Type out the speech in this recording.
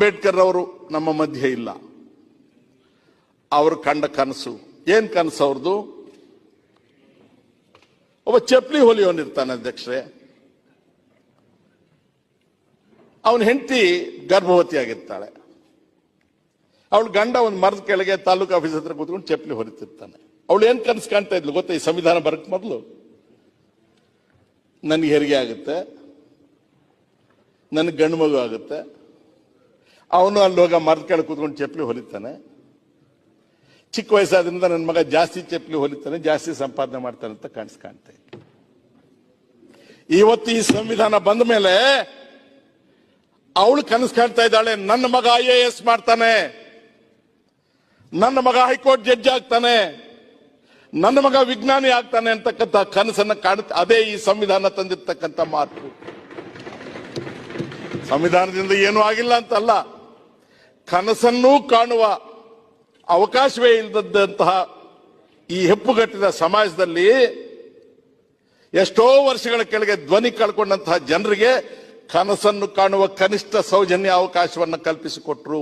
ಅಂಬೇಡ್ಕರ್ ಅವರು ನಮ್ಮ ಮಧ್ಯೆ ಇಲ್ಲ. ಅವರು ಕಂಡ ಕನಸು ಏನ್ ಕನಸು ಅವ್ರದ್ದು? ಒಬ್ಬ ಚಪ್ಪಲಿ ಹೊಲಿಯವನಿರ್ತಾನೆ ಅಧ್ಯಕ್ಷರೇ, ಅವನ ಹೆಂಡತಿ ಗರ್ಭವತಿ ಆಗಿರ್ತಾಳೆ. ಅವಳ ಗಂಡ ಒಂದು ಮರದ ಕೆಳಗೆ ತಾಲೂಕು ಆಫೀಸ್ ಹತ್ರ ಕೂತ್ಕೊಂಡು ಚಪ್ಪಲಿ ಹೊಲಿತಿರ್ತಾನೆ. ಅವಳು ಏನ್ ಕನಸು ಕಾಣ್ತಾ ಇದ್ಲು ಗೊತ್ತಾ? ಈ ಸಂವಿಧಾನ ಬರಕ್ ಮೊದಲು ನನ್ಗೆ ಹೆರಿಗೆ ಆಗುತ್ತೆ, ನನ್ಗೆ ಗಂಡು ಮಗು ಆಗುತ್ತೆ, ಅವನು ಅಲ್ಲಿ ಹೋಗ ಮರದ ಕೆಳಗೆ ಕೂತ್ಕೊಂಡು ಚಪ್ಪಲಿ ಹೊಲಿತಾನೆ. ಚಿಕ್ಕ ವಯಸ್ಸಾದ್ರಿಂದ ನನ್ನ ಮಗ ಜಾಸ್ತಿ ಚಪ್ಪಲಿ ಹೊಲಿತಾನೆ, ಜಾಸ್ತಿ ಸಂಪಾದನೆ ಮಾಡ್ತಾನೆ ಅಂತ ಕಾಣ್ತಾ ಇತ್ತು. ಇವತ್ತು ಈ ಸಂವಿಧಾನ ಬಂದ ಮೇಲೆ ಅವಳು ಕನಸು ಕಾಣ್ತಾ ಇದ್ದಾಳೆ, ನನ್ನ ಮಗ IAS ಮಾಡ್ತಾನೆ, ನನ್ನ ಮಗ ಹೈಕೋರ್ಟ್ ಜಡ್ಜ್ ಆಗ್ತಾನೆ, ನನ್ನ ಮಗ ವಿಜ್ಞಾನಿ ಆಗ್ತಾನೆ ಅಂತಕ್ಕಂಥ ಕನಸನ್ನ ಕಾಣುತ್ತೆ. ಅದೇ ಈ ಸಂವಿಧಾನ ತಂದಿರ್ತಕ್ಕಂಥ ಮಾತು. ಸಂವಿಧಾನದಿಂದ ಏನೂ ಆಗಿಲ್ಲ ಅಂತಲ್ಲ, ಕನಸನ್ನೂ ಕಾಣುವ ಅವಕಾಶವೇ ಇಲ್ಲದಂತಹ ಈ ಹೆಪ್ಪುಗಟ್ಟಿದ ಸಮಾಜದಲ್ಲಿ ಎಷ್ಟೋ ವರ್ಷಗಳ ಕೆಳಗೆ ಧ್ವನಿ ಕಳ್ಕೊಂಡಂತಹ ಜನರಿಗೆ ಕನಸನ್ನು ಕಾಣುವ ಕನಿಷ್ಠ ಸೌಜನ್ಯ ಅವಕಾಶವನ್ನು ಕಲ್ಪಿಸಿಕೊಟ್ರು.